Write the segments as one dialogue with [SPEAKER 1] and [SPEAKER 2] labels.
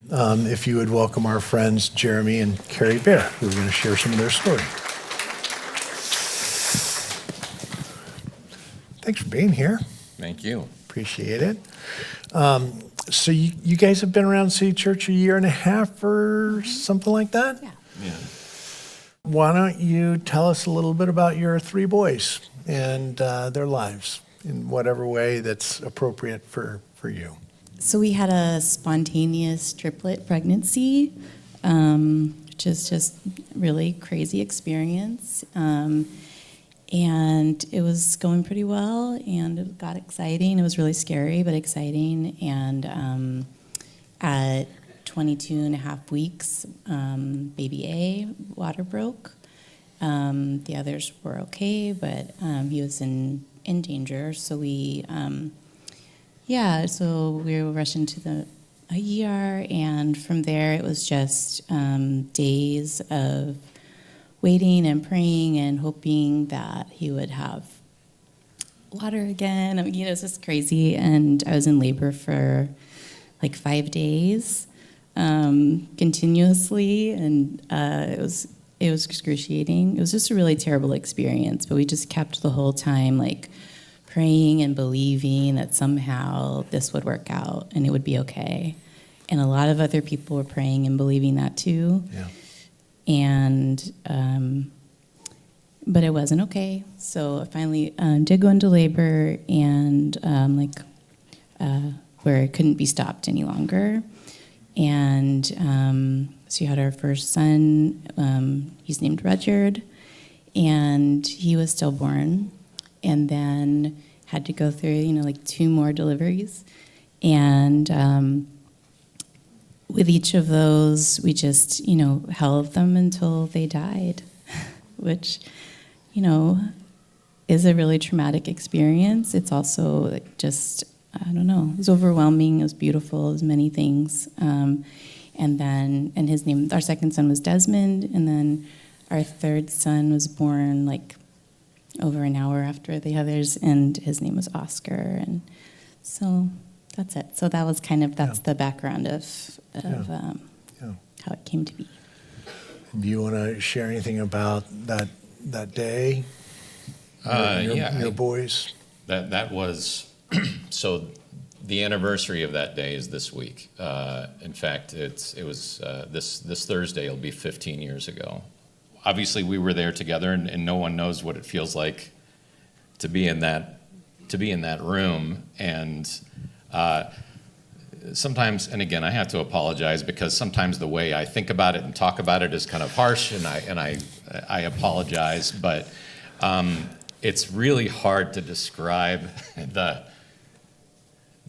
[SPEAKER 1] If you would welcome our friends Jeremy and Carey Bear, who are going to share some of their story. Thanks for being here.
[SPEAKER 2] Thank you.
[SPEAKER 1] Appreciate it. So you guys have been around City Church a year and a half or something like that?
[SPEAKER 2] Yeah.
[SPEAKER 1] Why don't you tell us a little bit about your three boys and their lives in whatever way that's appropriate for you.
[SPEAKER 3] So we had a spontaneous triplet pregnancy, which is just really crazy experience. And it was going pretty well, and it got exciting. It was really scary, but exciting. And at 22 and a half weeks, baby A, water broke. The others were okay, but he was in danger. So so we were rushed into the ER, and from there it was just days of waiting and praying and hoping that he would have water again. I mean, it was just crazy, and I was in labor for like 5 days continuously, and it was excruciating. It was just a really terrible experience, but we just kept the whole time like praying and believing that somehow this would work out and it would be okay. And a lot of other people were praying and believing that too.
[SPEAKER 1] Yeah.
[SPEAKER 3] And, but it wasn't okay. So I finally did go into labor and where it couldn't be stopped any longer. And so we had our first son, he's named Rudyard, and he was stillborn. And then had to go through, 2 more deliveries. And with each of those, we just, held them until they died, which, is a really traumatic experience. It's also just, it was overwhelming. It was beautiful. It was many things. And his name, our second son was Desmond, and then our third son was born over an hour after the others, and his name was Oscar, and so that's it. So that was that's the background of how it came to be.
[SPEAKER 1] Do you want to share anything about that day? Your boys?
[SPEAKER 2] That was, so the anniversary of that day is this week. In fact, it was this Thursday, it'll be 15 years ago. Obviously, we were there together, and no one knows what it feels like to be in that room. And sometimes, and again, I have to apologize because sometimes the way I think about it and talk about it is kind of harsh, and I apologize. But it's really hard to describe the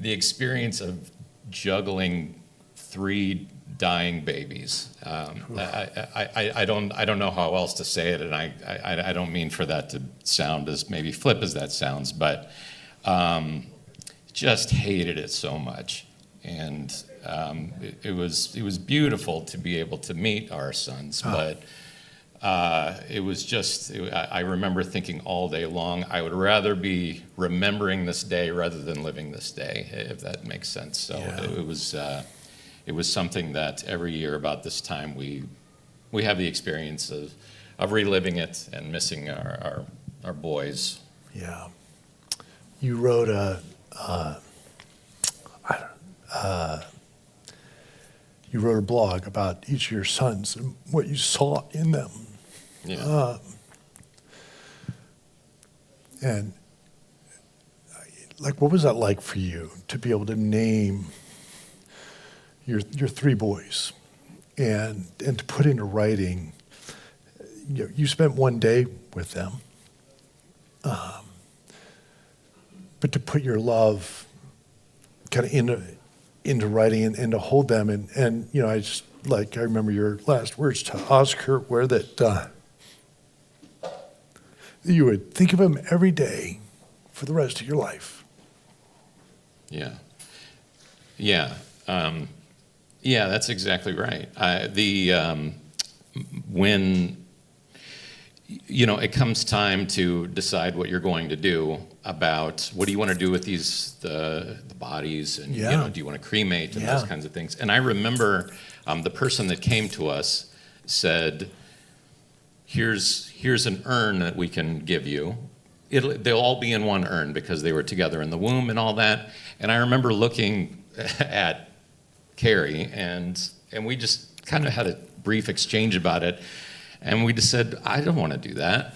[SPEAKER 2] experience of juggling 3 dying babies. I don't know how else to say it, and I don't mean for that to sound as maybe flip as that sounds, but just hated it so much. And it was beautiful to be able to meet our sons, but it was just, I remember thinking all day long, I would rather be remembering this day rather than living this day, if that makes sense. So yeah. It was something that every year about this time we have the experience of reliving it and missing our boys.
[SPEAKER 1] Yeah. You wrote a blog about each of your sons and what you saw in them.
[SPEAKER 2] Yeah.
[SPEAKER 1] And what was that like for you to be able to name your 3 boys and to put into writing? You spent 1 day with them, but to put your love kind of into writing and to hold them and I remember your last words to Oscar were that you would think of him every day for the rest of your life.
[SPEAKER 2] Yeah. Yeah. That's exactly right. When it comes time to decide what you're going to do about what do you want to do with the bodies, and do you want to cremate and those kinds of things. And I remember the person that came to us said, here's an urn that we can give you. They'll all be in one urn because they were together in the womb and all that. And I remember looking at Carey, and we just kind of had a brief exchange about it. And we just said, I don't want to do that.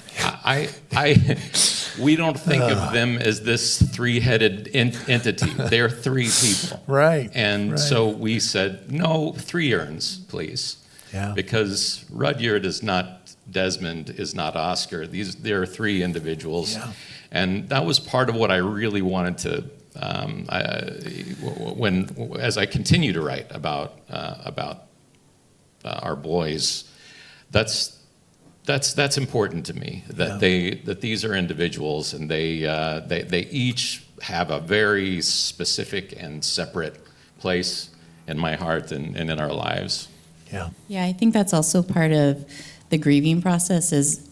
[SPEAKER 2] We don't think of them as this three-headed entity. They're three people.
[SPEAKER 1] Right.
[SPEAKER 2] And so we said, no, 3 urns, please.
[SPEAKER 1] Yeah.
[SPEAKER 2] Because Rudyard is not Desmond, is not Oscar. There are 3 individuals.
[SPEAKER 1] Yeah.
[SPEAKER 2] And that was part of what I really wanted to, as I continue to write about our boys, that's important to me, that that these are individuals, and they each have a very specific and separate place in my heart and in our lives.
[SPEAKER 3] Yeah, I think that's also part of the grieving process, is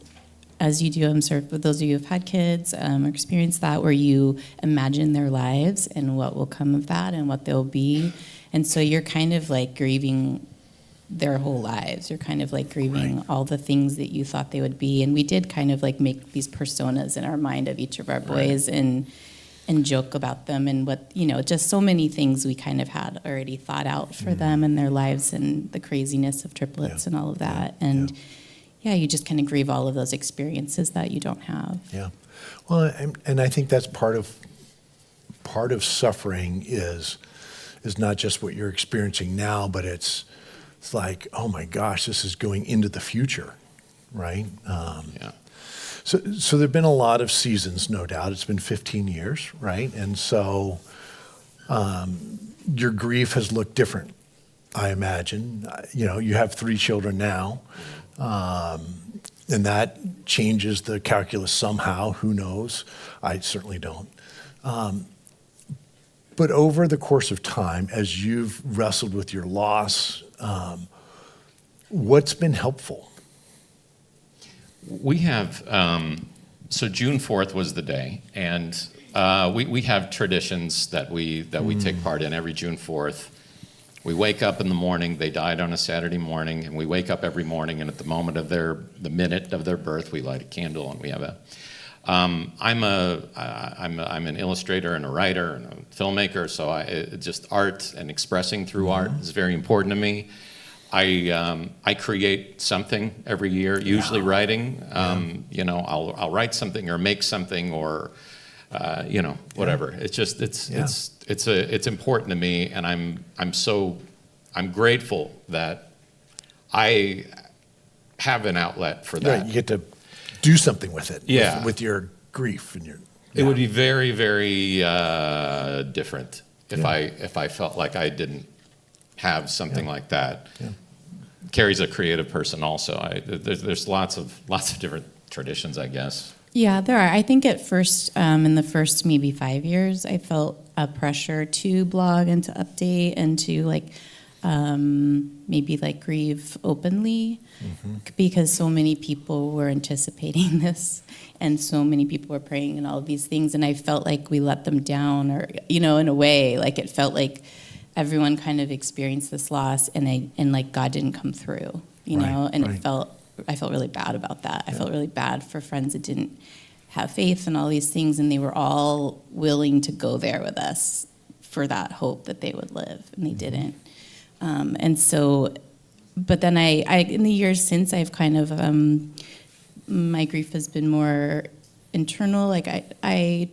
[SPEAKER 3] as you do, I'm sure for those of you who've had kids or experienced that, where you imagine their lives and what will come of that and what they'll be. And so you're kind of like grieving their whole lives. You're kind of like grieving all the things that you thought they would be. And we did kind of like make these personas in our mind of each of our boys and joke about them and what, just so many things we kind of had already thought out for them and their lives and the craziness of triplets and all of that. And you just kind of grieve all of those experiences that you don't have.
[SPEAKER 1] Yeah. Well, and I think that's part of suffering is not just what you're experiencing now, but it's like, oh my gosh, this is going into the future, right? So there've been a lot of seasons, no doubt. It's been 15 years, right? And so your grief has looked different, I imagine. You have 3 children now, and that changes the calculus somehow. Who knows? I certainly don't. But over the course of time, as you've wrestled with your loss, what's been helpful?
[SPEAKER 2] We have, so June 4th was the day, and we have traditions that we take part in every June 4th. We wake up in the morning. They died on a Saturday morning, and we wake up every morning, and at the moment of the minute of their birth, we light a candle, and we have a. I'm an illustrator and a writer and a filmmaker, so just art and expressing through art is very important to me. I create something every year, usually writing. I'll write something or make something or whatever. It's just it's important to me, and I'm grateful that I have an outlet for that.
[SPEAKER 1] Right, you get to do something with it.
[SPEAKER 2] Yeah.
[SPEAKER 1] With your grief and your.
[SPEAKER 2] It would be very, very different if I felt like I didn't have something like that. Yeah. Carey's a creative person also. There's lots of different traditions, I guess.
[SPEAKER 3] Yeah, there are. I think at first, in the first maybe 5 years, I felt a pressure to blog and to update and to maybe grieve openly, because so many people were anticipating this and so many people were praying and all of these things, and I felt like we let them down, or in a way, it felt like everyone kind of experienced this loss and God didn't come through, and I felt really bad about that. I felt really bad for friends that didn't have faith and all these things, and they were all willing to go there with us for that hope that they would live, and they didn't. But then I in the years since, I've kind of, my grief has been more internal. I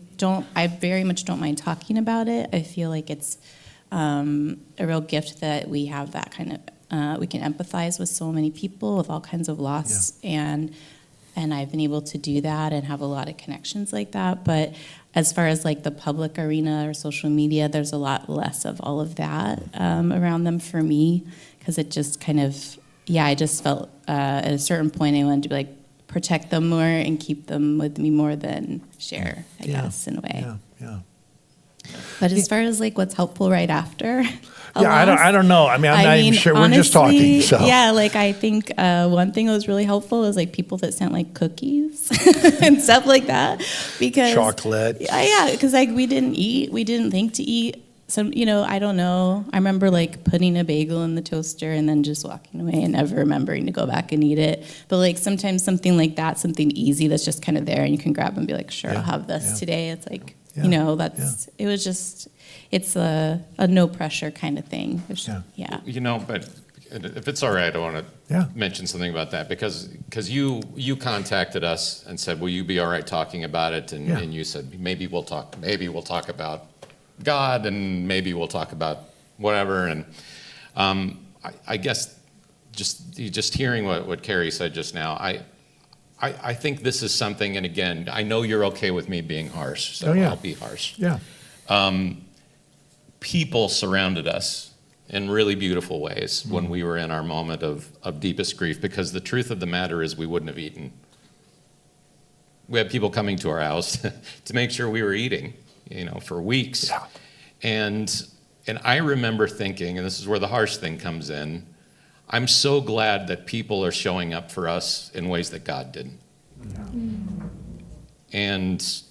[SPEAKER 3] very much don't mind talking about it. I feel like it's a real gift that we have that kind of, we can empathize with so many people with all kinds of loss, and I've been able to do that and have a lot of connections like that. But as far as the public arena or social media, there's a lot less of all of that around them for me, because it just kind of, I just felt at a certain point I wanted to protect them more and keep them with me more than share, I guess, in a way.
[SPEAKER 1] Yeah.
[SPEAKER 3] But as far as like what's helpful right after,
[SPEAKER 1] I don't know. I mean, I'm not even sure. We're just talking. So
[SPEAKER 3] yeah, like I think one thing that was really helpful is like people that sent like cookies and stuff like that, because
[SPEAKER 1] chocolate.
[SPEAKER 3] Yeah, because like we didn't think to eat. Some, I don't know. I remember like putting a bagel in the toaster and then just walking away and never remembering to go back and eat it. But like sometimes something like that, something easy that's just kind of there and you can grab and be like, sure, I'll have this today. It's like, it was just, it's a no pressure kind of thing. Yeah.
[SPEAKER 2] But if it's all right, I want to mention something about that because you contacted us and said, will you be all right talking about it? And you said, maybe we'll talk about God, and maybe we'll talk about whatever. And I guess just hearing what Carey said just now, I think this is something, and again, I know you're okay with me being harsh, so I'll be harsh.
[SPEAKER 1] Yeah.
[SPEAKER 2] People surrounded us in really beautiful ways when we were in our moment of deepest grief, because the truth of the matter is we wouldn't have eaten. We had people coming to our house to make sure we were eating, for weeks.
[SPEAKER 1] Yeah.
[SPEAKER 2] And I remember thinking, and this is where the harsh thing comes in, I'm so glad that people are showing up for us in ways that God didn't. Yeah. And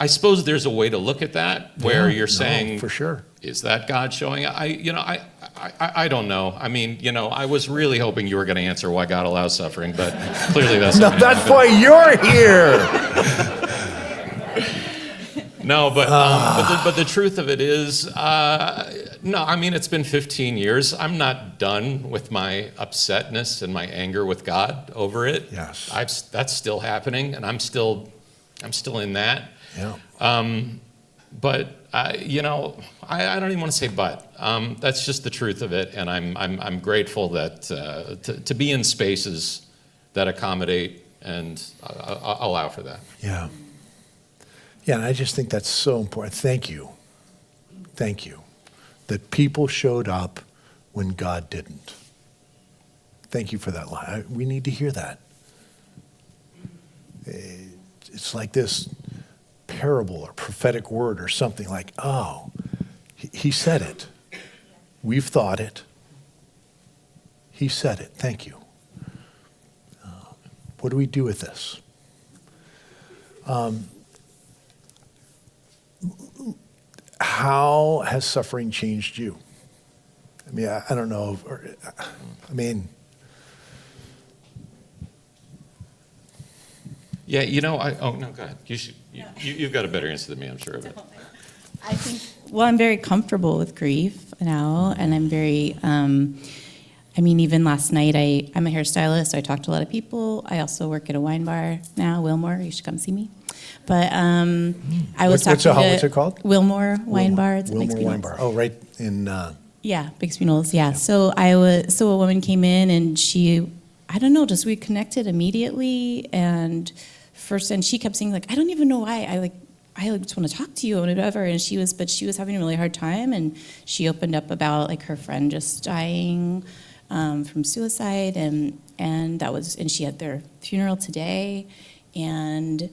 [SPEAKER 2] I suppose there's a way to look at that where you're saying,
[SPEAKER 1] for sure,
[SPEAKER 2] is that God showing up? I don't know. I mean, I was really hoping you were going to answer why God allows suffering, but clearly that's not
[SPEAKER 1] that's why you're here.
[SPEAKER 2] No, but the truth of it is, no, I mean, it's been 15 years. I'm not done with my upsetness and my anger with God over it.
[SPEAKER 1] Yes.
[SPEAKER 2] That's still happening, and I'm still in that.
[SPEAKER 1] Yeah.
[SPEAKER 2] But I don't even want to say but. That's just the truth of it, and I'm grateful that to be in spaces that accommodate and allow for that.
[SPEAKER 1] Yeah. Yeah, and I just think that's so important. Thank you. That people showed up when God didn't. Thank you for that line. We need to hear that. It's like this parable or prophetic word or something like, oh, he said it. We've thought it. He said it. Thank you. What do we do with this? How has suffering changed you? I mean, I don't know.
[SPEAKER 2] Yeah, oh, no, go ahead. You've got a better answer than me, I'm sure of it.
[SPEAKER 3] I think, I'm very comfortable with grief now, and I'm very, even last night, I'm a hairstylist, so I talk to a lot of people. I also work at a wine bar now, Wilmore, you should come see me. But I was talking to...
[SPEAKER 1] What's it called?
[SPEAKER 3] Wilmore Wine Bar. It's
[SPEAKER 1] Wilmore Wine Bar. Oh, right in...
[SPEAKER 3] Yeah, Big Spinels, yeah. So a woman came in and she, I don't know, we connected immediately, and she kept saying like, I don't even know why, I just want to talk to you and whatever, and she was having a really hard time, and she opened up about like her friend just dying from suicide, and she had their funeral today, and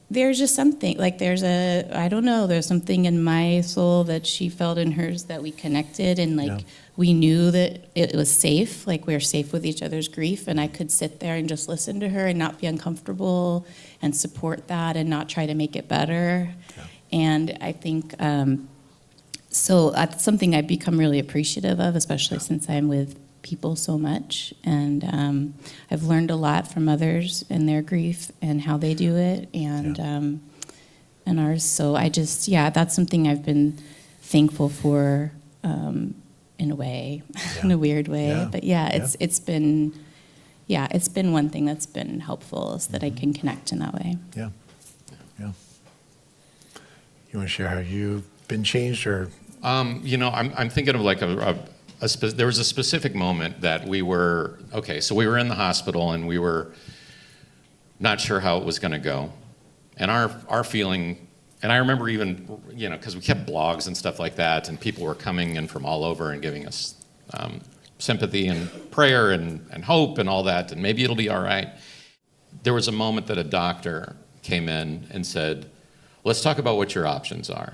[SPEAKER 3] there's just something, like there's something in my soul that she felt in hers that we connected, and we knew that it was safe, like we were safe with each other's grief, and I could sit there and just listen to her and not be uncomfortable and support that and not try to make it better. Yeah. And I think, so that's something I've become really appreciative of, especially since I'm with people so much, and I've learned a lot from others and their grief and how they do it, and ours. So that's something I've been thankful for, in a way, in a weird way. Yeah. But it's been one thing that's been helpful, is that I can connect in that way.
[SPEAKER 1] Yeah. You want to share how you've been changed, or?
[SPEAKER 2] I'm thinking of like there was a specific moment that we were in the hospital and we were not sure how it was going to go, and our feeling, and I remember even because we kept blogs and stuff like that, and people were coming in from all over and giving us sympathy and prayer and hope and all that, and maybe it'll be all right. There was a moment that a doctor came in and said, let's talk about what your options are.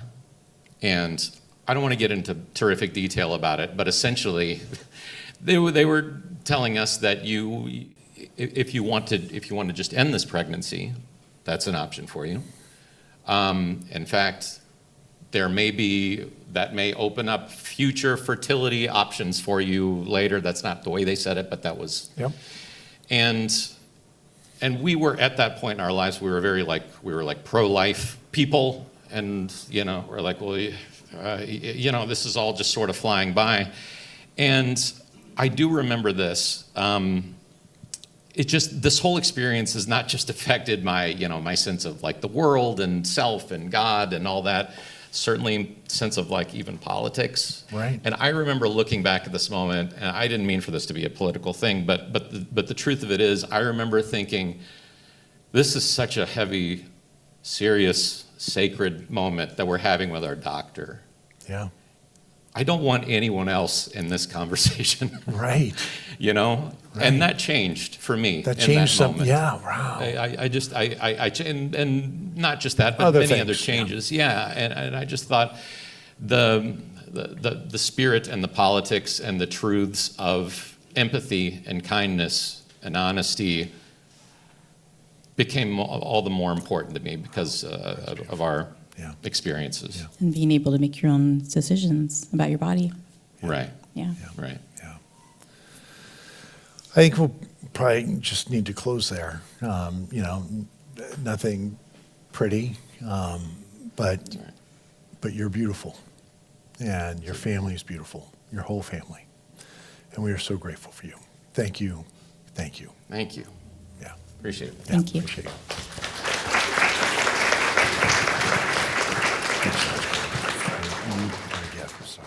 [SPEAKER 2] And I don't want to get into terrific detail about it, but essentially, they were telling us that if you want to just end this pregnancy, that's an option for you. In fact, that may open up future fertility options for you later. That's not the way they said it, but that was.
[SPEAKER 1] Yep.
[SPEAKER 2] And we were at that point in our lives, we were like pro-life people, and we're like, well, this is all just sort of flying by. And I do remember this. This whole experience has not just affected my sense of like the world and self and God and all that. Certainly sense of like even politics.
[SPEAKER 1] Right.
[SPEAKER 2] And I remember looking back at this moment, and I didn't mean for this to be a political thing, but the truth of it is, I remember thinking, this is such a heavy, serious, sacred moment that we're having with our doctor.
[SPEAKER 1] Yeah.
[SPEAKER 2] I don't want anyone else in this conversation.
[SPEAKER 1] Right.
[SPEAKER 2] Right. And that changed for me.
[SPEAKER 1] That
[SPEAKER 2] in
[SPEAKER 1] changed
[SPEAKER 2] that
[SPEAKER 1] something.
[SPEAKER 2] moment.
[SPEAKER 1] Yeah. Wow.
[SPEAKER 2] And not just that, but
[SPEAKER 1] Other
[SPEAKER 2] many
[SPEAKER 1] things,
[SPEAKER 2] other changes. Yeah. And I just thought the spirit and the politics and the truths of empathy and kindness and honesty became all the more important to me because of our experiences.
[SPEAKER 1] Yeah.
[SPEAKER 3] And being able to make your own decisions about your body.
[SPEAKER 2] Right.
[SPEAKER 3] Yeah.
[SPEAKER 2] Right.
[SPEAKER 1] Yeah. I think we'll probably just need to close there. Nothing pretty, but you're beautiful, and your family is beautiful, your whole family, and we are so grateful for you. Thank you. Thank you.
[SPEAKER 2] Thank you.
[SPEAKER 1] Yeah.
[SPEAKER 2] Appreciate it.
[SPEAKER 3] Thank you.
[SPEAKER 1] Appreciate it. You got a gift, so.